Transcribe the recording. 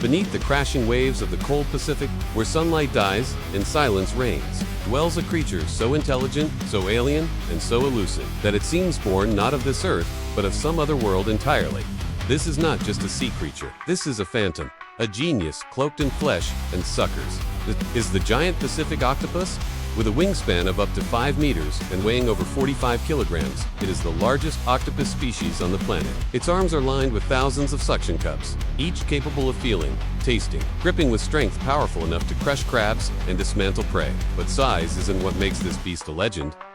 Beneath the crashing waves of the cold Pacific, where sunlight dies and silence reigns, dwells a creature so intelligent, so alien, and so elusive, that it seems born not of this earth, but of some other world entirely. This is not just a sea creature. This is a phantom, a genius cloaked in flesh and suckers. Is the giant Pacific octopus? With a wingspan of up to 5 meters and weighing over 45 kilograms, it is the largest octopus species on the planet. Its arms are lined with thousands of suction cups, each capable of feeling, tasting, gripping with strength powerful enough to crush crabs and dismantle prey. But size isn't what makes this beast a legend.